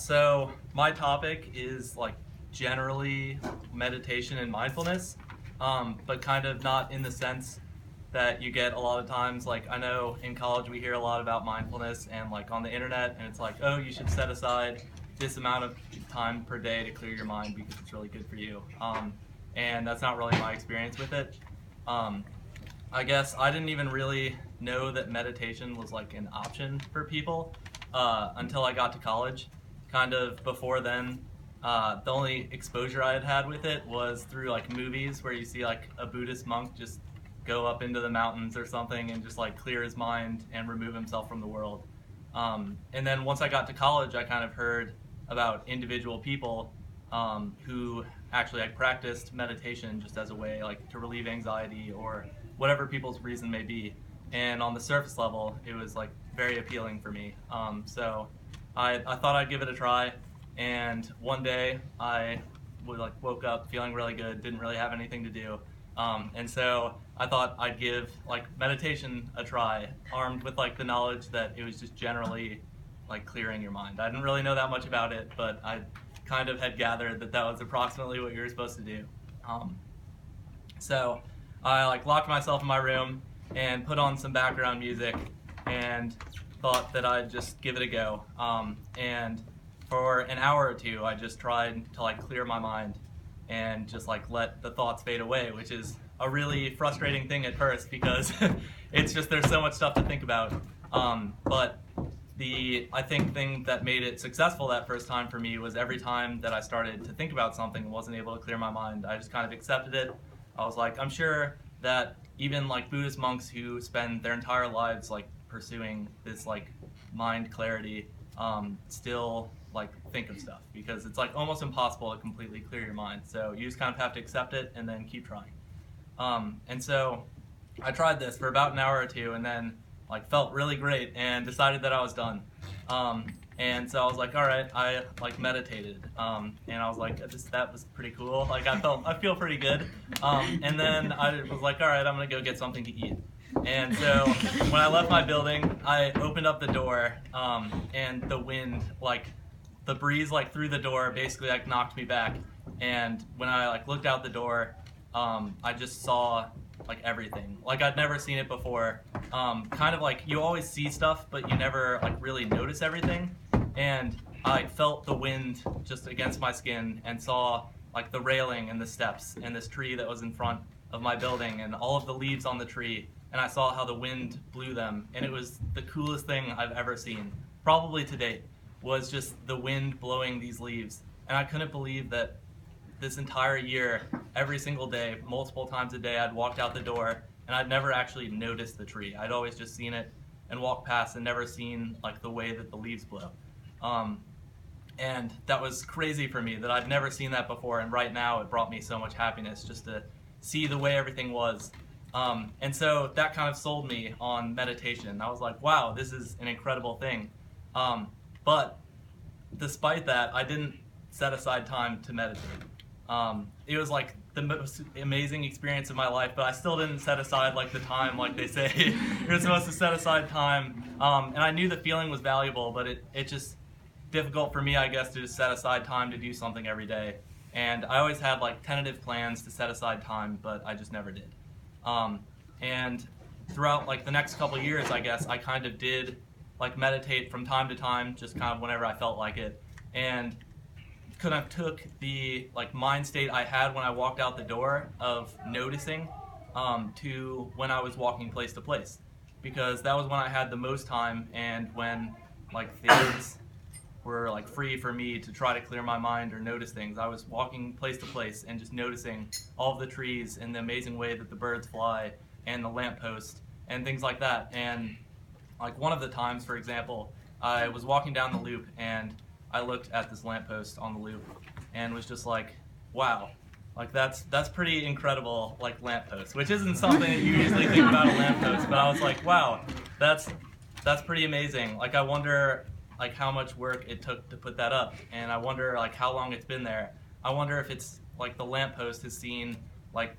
So my topic is generally meditation and mindfulness, but kind of not in the sense that you get a lot of times. Like I know in college we hear a lot about mindfulness and on the internet, and it's like, oh, you should set aside this amount of time per day to clear your mind because it's really good for you. And that's not really my experience with it. Um, I guess I didn't even really know that meditation was an option for people until I got to college. Kind of before then, the only exposure I had had with it was through movies where you see a Buddhist monk just go up into the mountains or something and just clear his mind and remove himself from the world. And then once I got to college, I kind of heard about individual people who actually practiced meditation just as a way to relieve anxiety or whatever people's reason may be. And on the surface level, it was very appealing for me. So I thought I'd give it a try. And one day I woke up feeling really good, didn't really have anything to do. And so I thought I'd give meditation a try, armed with the knowledge that it was just generally clearing your mind. I didn't really know that much about it, but I kind of had gathered that that was approximately what you were supposed to do. So I locked myself in my room and put on some background music and thought that I'd just give it a go. And for an hour or two, I just tried to clear my mind and just let the thoughts fade away, which is a really frustrating thing at first because it's just there's so much stuff to think about. But the thing that made it successful that first time for me was every time that I started to think about something and wasn't able to clear my mind, I just kind of accepted it. I was I'm sure that even Buddhist monks who spend their entire lives pursuing this mind clarity still think of stuff because it's almost impossible to completely clear your mind. So you just kind of have to accept it and then keep trying. And so I tried this for about an hour or two and then felt really great and decided that I was done. And so I was all right, I meditated. And I was that was pretty cool. I feel pretty good. And then I was all right, I'm gonna go get something to eat. And so when I left my building, I opened up the door, and the wind, the breeze through the door basically knocked me back. And when I looked out the door, I just saw everything. I'd never seen it before. Kind of you always see stuff, but you never really notice everything. And I felt the wind just against my skin and saw the railing and the steps and this tree that was in front of my building and all of the leaves on the tree. And I saw how the wind blew them. And it was the coolest thing I've ever seen, probably to date, was just the wind blowing these leaves. And I couldn't believe that this entire year, every single day, multiple times a day, I'd walked out the door and I'd never actually noticed the tree. I'd always just seen it and walked past and never seen the way that the leaves blow. And that was crazy for me that I'd never seen that before, and right now it brought me so much happiness just to see the way everything was. And so that kind of sold me on meditation. I was wow, this is an incredible thing. But despite that, I didn't set aside time to meditate. It was the most amazing experience of my life, but I still didn't set aside the time they say you're supposed to set aside time. And I knew the feeling was valuable, but it just difficult for me, I guess, to just set aside time to do something every day. And I always had tentative plans to set aside time, but I just never did. And throughout the next couple of years, I guess, I kind of did meditate from time to time, just kind of whenever I felt like it. And kind of took the mind state I had when I walked out the door of noticing to when I was walking place to place, because that was when I had the most time and when things were free for me to try to clear my mind or notice things. I was walking place to place and just noticing all of the trees and the amazing way that the birds fly and the lamppost and things like that. And one of the times, for example, I was walking down the loop and I looked at this lamppost on the loop and was just wow, that's pretty incredible, lamppost, which isn't something that you usually think about a lamppost, but I was wow, that's pretty amazing. I wonder how much work it took to put that up, and I wonder how long it's been there. I wonder if it's the lamppost has seen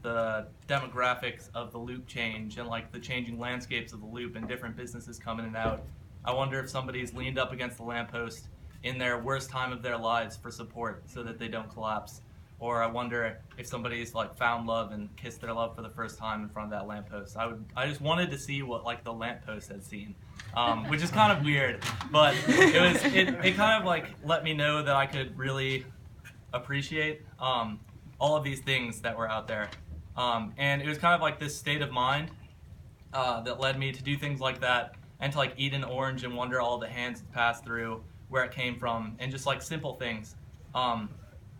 the demographics of the loop change and the changing landscapes of the loop and different businesses come in and out. I wonder if somebody's leaned up against the lamppost in their worst time of their lives for support so that they don't collapse. Or I wonder if somebody's like found love and kissed their love for the first time in front of that lamppost. I just wanted to see what like the lamppost had seen, which is kind of weird, but it kind of like let me know that I could really appreciate all of these things that were out there, and it was kind of like this state of mind that led me to do things like that and to like eat an orange and wonder all the hands it passed through, where it came from, and just like simple things.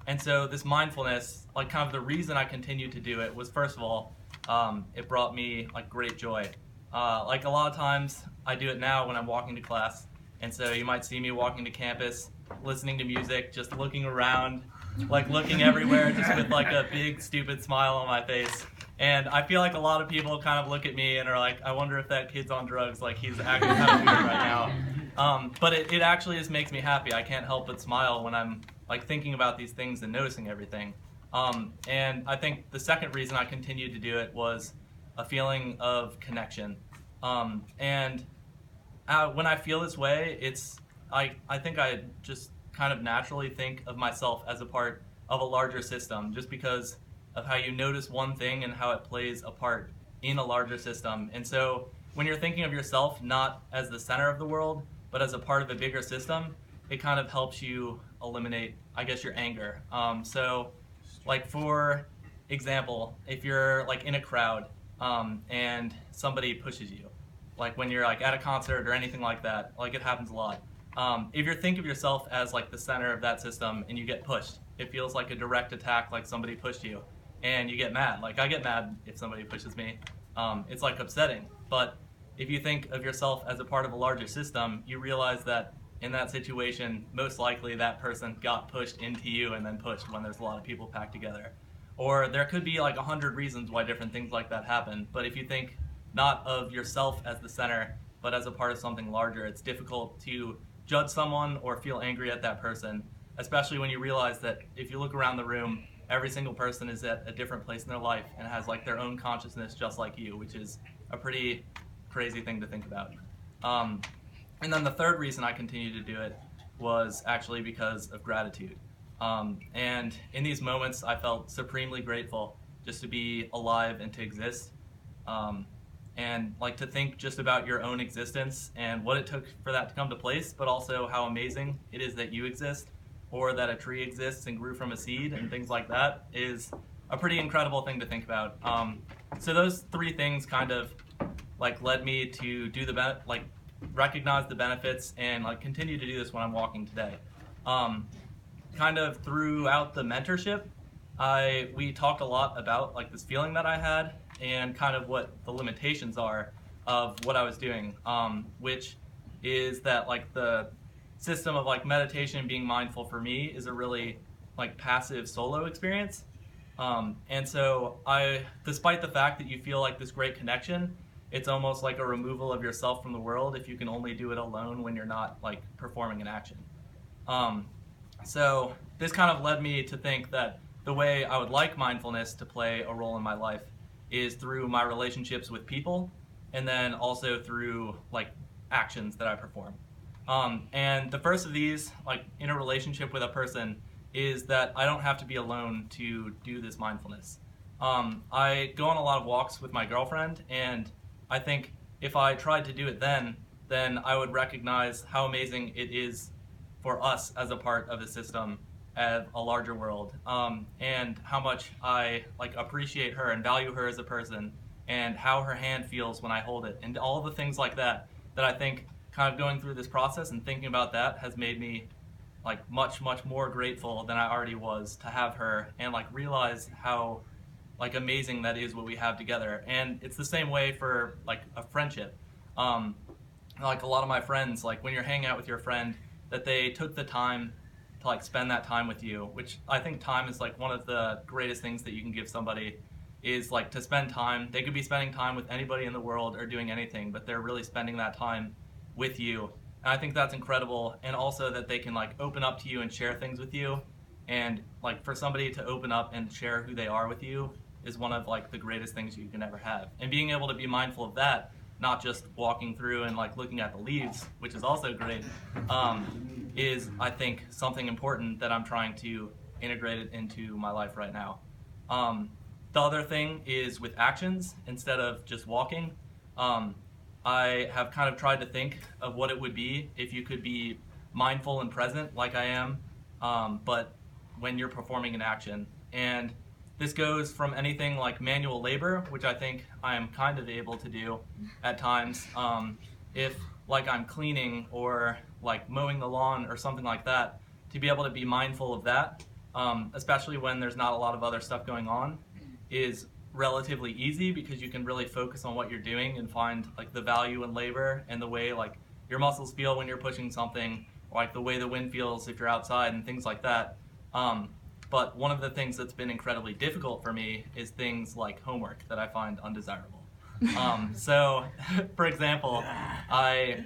And so this mindfulness, like kind of the reason I continued to do it was, first of all, it brought me like great joy. Like a lot of times I do it now when I'm walking to class. And so you might see me walking to campus, listening to music, just looking around, like looking everywhere, just with like a big stupid smile on my face. And I feel like a lot of people kind of look at me and are like, I wonder if that kid's on drugs, like he's acting kind of weird right now. But it actually just makes me happy. I can't help but smile when I'm like thinking about these things and noticing everything. And I think the second reason I continued to do it was a feeling of connection. And when I feel this way, I think I just kind of naturally think of myself as a part of a larger system, just because of how you notice one thing and how it plays a part in a larger system. And so when you're thinking of yourself not as the center of the world, but as a part of a bigger system, it kind of helps you eliminate, I guess, your anger. So like for example, if you're like in a crowd and somebody pushes you, like when you're like at a concert or anything like that, like it happens a lot. If you think of yourself as like the center of that system and you get pushed, it feels like a direct attack, like somebody pushed you, and you get mad. Like I get mad if somebody pushes me. It's like upsetting. But if you think of yourself as a part of a larger system, you realize that in that situation, most likely that person got pushed into you and then pushed when there's a lot of people packed together. Or there could be like 100 reasons why different things like that happen. But if you think not of yourself as the center, but as a part of something larger, it's difficult to judge someone or feel angry at that person, especially when you realize that if you look around the room, every single person is at a different place in their life and has like their own consciousness just like you, which is a pretty crazy thing to think about. And then the third reason I continued to do it was actually because of gratitude. And in these moments, I felt supremely grateful just to be alive and to exist. And like to think just about your own existence and what it took for that to come to place, but also how amazing it is that you exist, or that a tree exists and grew from a seed, and things like that is a pretty incredible thing to think about. So those three things kind of like led me to do recognize the benefits and like continue to do this when I'm walking today. Kind of throughout the mentorship, we talked a lot about like this feeling that I had and kind of what the limitations are of what I was doing, which is that like the system of like meditation and being mindful for me is a really like passive solo experience. And so despite the fact that you feel like this great connection, it's almost like a removal of yourself from the world if you can only do it alone when you're not like performing an action. So this kind of led me to think that the way I would like mindfulness to play a role in my life is through my relationships with people, and then also through like actions that I perform. And the first of these, like in a relationship with a person, is that I don't have to be alone to do this mindfulness. I go on a lot of walks with my girlfriend, and I think if I tried to do it then I would recognize how amazing it is for us as a part of the system, as a larger world, and how much I like appreciate her and value her as a person, and how her hand feels when I hold it, and all the things like that I think kind of going through this process and thinking about that has made me like much more grateful than I already was to have her, and like realize how like amazing that is what we have together. And it's the same way for like a friendship. Like a lot of my friends, like when you're hanging out with your friend, that they took the time to like spend that time with you, which I think time is like one of the greatest things that you can give somebody, is like to spend time. They could be spending time with anybody in the world or doing anything, but they're really spending that time with you. And I think that's incredible. And also that they can like open up to you and share things with you. And like for somebody to open up and share who they are with you is one of like the greatest things you can ever have. And being able to be mindful of that not just walking through and like looking at the leaves, which is also great, is I think something important that I'm trying to integrate it into my life right now. The other thing is with actions instead of just walking. I have kind of tried to think of what it would be if you could be mindful and present like I am, but when you're performing an action. And this goes from anything like manual labor, which I think I am kind of able to do at times. If like I'm cleaning or like mowing the lawn or something like that, to be able to be mindful of that, especially when there's not a lot of other stuff going on, is relatively easy because you can really focus on what you're doing and find like the value in labor and the way like your muscles feel when you're pushing something, or like the way the wind feels if you're outside and things like that. But one of the things that's been incredibly difficult for me is things like homework that I find undesirable. So, for example, I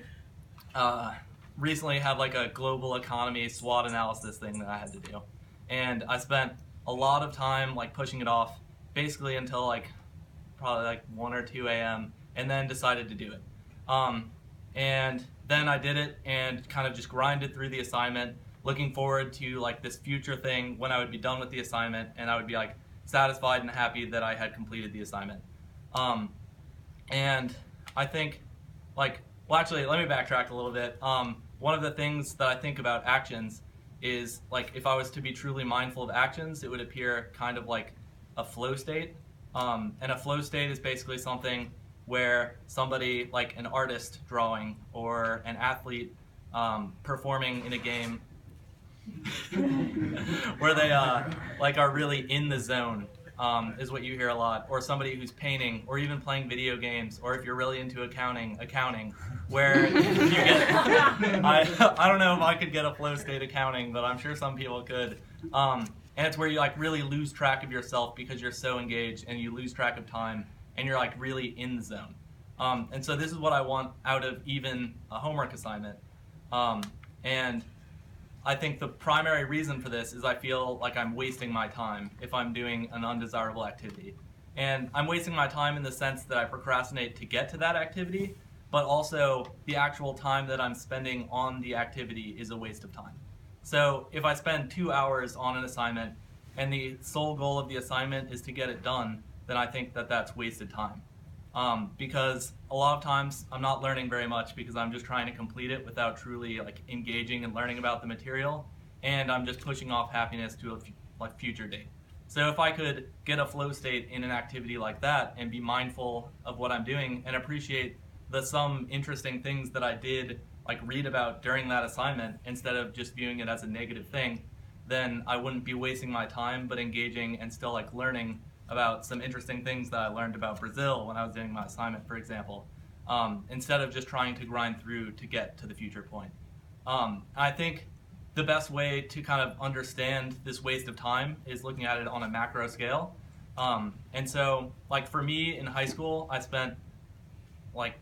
recently had like a global economy SWOT analysis thing that I had to do. And I spent a lot of time like pushing it off basically until like probably like 1 or 2 a.m. and then decided to do it. And then I did it and kind of just grinded through the assignment, looking forward to like this future thing when I would be done with the assignment and I would be like satisfied and happy that I had completed the assignment. And I think like, well actually let me backtrack a little bit. One of the things that I think about actions is like if I was to be truly mindful of actions, it would appear kind of like a flow state. And a flow state is basically something where somebody like an artist drawing or an athlete performing in a game where they like are really in the zone is what you hear a lot, or somebody who's painting or even playing video games, or if you're really into accounting where you get I don't know if I could get a flow state accounting, but I'm sure some people could. And it's where you like really lose track of yourself because you're so engaged and you lose track of time and you're like really in the zone. And so this is what I want out of even a homework assignment. And I think the primary reason for this is I feel like I'm wasting my time if I'm doing an undesirable activity. And I'm wasting my time in the sense that I procrastinate to get to that activity, but also the actual time that I'm spending on the activity is a waste of time. So if I spend 2 hours on an assignment and the sole goal of the assignment is to get it done, then I think that that's wasted time. Because a lot of times I'm not learning very much because I'm just trying to complete it without truly like engaging and learning about the material, and I'm just pushing off happiness to a future date. So if I could get a flow state in an activity like that and be mindful of what I'm doing and appreciate some interesting things that I did like read about during that assignment instead of just viewing it as a negative thing, then I wouldn't be wasting my time but engaging and still like learning about some interesting things that I learned about Brazil when I was doing my assignment, for example, instead of just trying to grind through to get to the future point. I think the best way to kind of understand this waste of time is looking at it on a macro scale. And so, like for me in high school, I spent like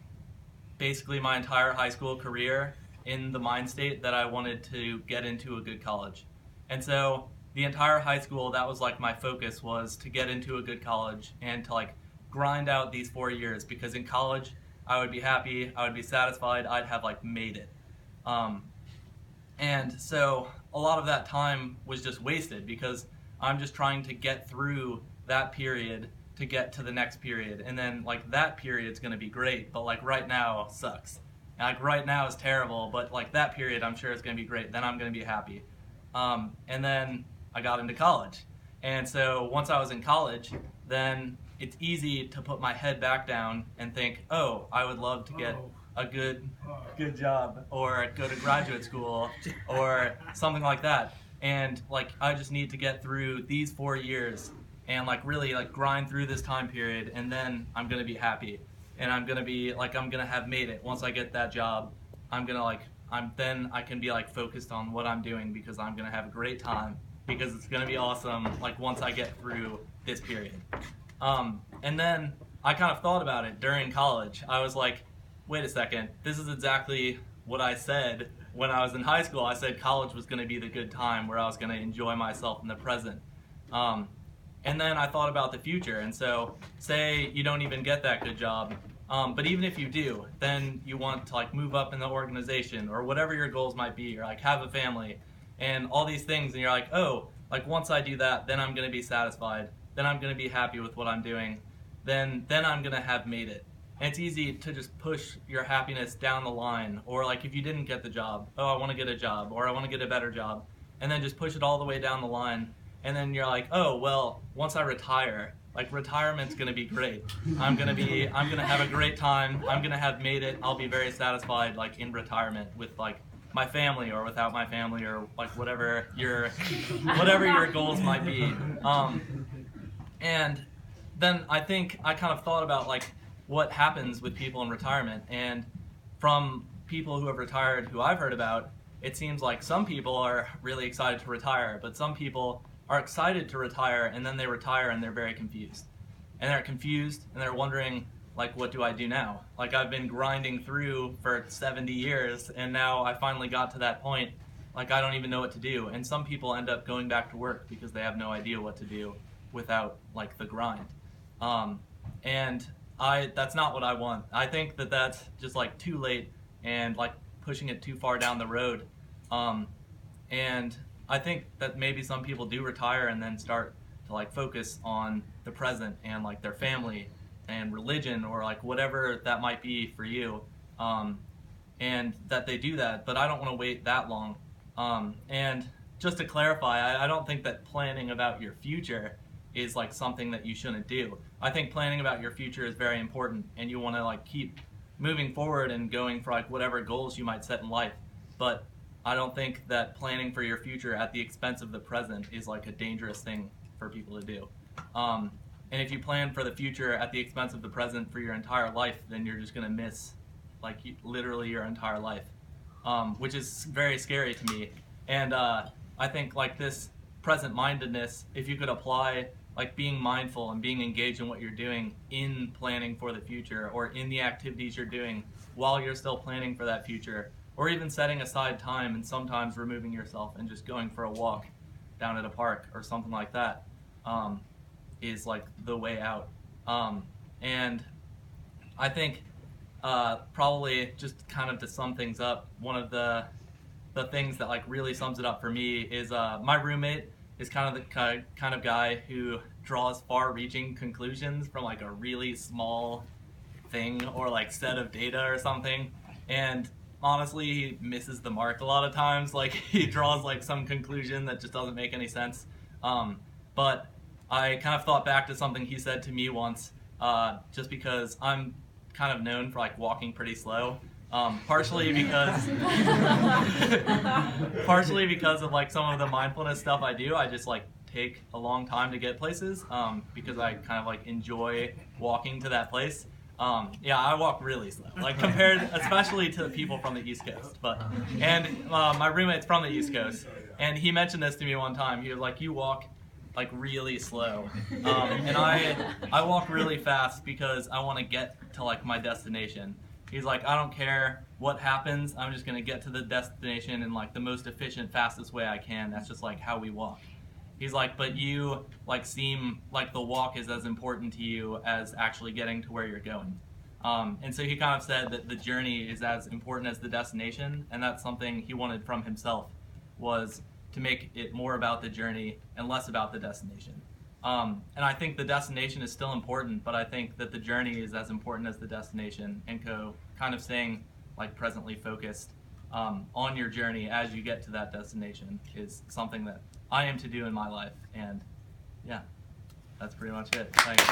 basically my entire high school career in the mind state that I wanted to get into a good college. And so the entire high school, that was like my focus, was to get into a good college and to like grind out these 4 years, because in college I would be happy, I would be satisfied, I'd have like made it. And so a lot of that time was just wasted because I'm just trying to get through that period to get to the next period, and then like that period's gonna be great, but like right now sucks. And like right now is terrible, but like that period I'm sure is gonna be great, then I'm gonna be happy. And then I got into college. And so once I was in college, then it's easy to put my head back down and think, oh, I would love to get a good job or go to graduate school or something like that. And like I just need to get through these 4 years and like really like grind through this time period, and then I'm gonna be happy. And I'm gonna be like, I'm gonna have made it. Once I get that job, then I can be like focused on what I'm doing because I'm gonna have a great time, because it's gonna be awesome like once I get through this period. And then I kind of thought about it during college. I was like, wait a second, this is exactly what I said when I was in high school. I said college was gonna be the good time where I was gonna enjoy myself in the present. And then I thought about the future, and so say you don't even get that good job, But even if you do, then you want to like move up in the organization or whatever your goals might be, or like have a family and all these things, and you're like, oh, like once I do that, then I'm going to be satisfied, then I'm going to be happy with what I'm doing, then I'm going to have made it. And it's easy to just push your happiness down the line, or like if you didn't get the job, oh, I want to get a job, or I want to get a better job, and then just push it all the way down the line, and then you're like, oh, well, once I retire, like retirement's gonna be great. I'm gonna have a great time. I'm gonna have made it. I'll be very satisfied, like in retirement, with like my family or without my family, or like whatever your goals might be. And then I think I kind of thought about like what happens with people in retirement, and from people who have retired who I've heard about, it seems like some people are really excited to retire, but some people are excited to retire and then they retire and they're very confused. And they're confused and they're wondering, like, what do I do now? Like, I've been grinding through for 70 years and now I finally got to that point. Like, I don't even know what to do. And some people end up going back to work because they have no idea what to do without, like, the grind. And that's not what I want. I think that that's just, like, too late and, like, pushing it too far down the road. And I think that maybe some people do retire and then start to like focus on the present and like their family and religion or like whatever that might be for you, and that they do that, but I don't want to wait that long. And just to clarify, I don't think that planning about your future is like something that you shouldn't do. I think planning about your future is very important, and you want to like keep moving forward and going for like whatever goals you might set in life. But I don't think that planning for your future at the expense of the present is like a dangerous thing for people to do. And if you plan for the future at the expense of the present for your entire life, then you're just gonna miss like literally your entire life, which is very scary to me. And I think like this present-mindedness, if you could apply like being mindful and being engaged in what you're doing in planning for the future, or in the activities you're doing while you're still planning for that future, or even setting aside time and sometimes removing yourself and just going for a walk down at a park or something like that, is like the way out. And I think probably just kind of to sum things up, one of the things that like really sums it up for me is my roommate is kind of the kind of guy who draws far-reaching conclusions from like a really small thing or like set of data or something, and honestly, he misses the mark a lot of times. Like, he draws like some conclusion that just doesn't make any sense. But I kind of thought back to something he said to me once, just because I'm kind of known for like walking pretty slow. Partially because of like some of the mindfulness stuff I do. I just like take a long time to get places, because I kind of like enjoy walking to that place. Yeah, I walk really slow, like compared especially to the people from the East Coast. And my roommate's from the East Coast, and he mentioned this to me one time. He was like, you walk like really slow, and I walk really fast because I want to get to like my destination. He's like, I don't care what happens, I'm just gonna get to the destination in like the most efficient, fastest way I can. That's just like how we walk. He's like, but you like seem like the walk is as important to you as actually getting to where you're going. And so he kind of said that the journey is as important as the destination, and that's something he wanted from himself, was to make it more about the journey and less about the destination. And I think the destination is still important, but I think that the journey is as important as the destination, and kind of staying like presently focused on your journey as you get to that destination is something that I am to do in my life. And yeah, that's pretty much it. Thanks.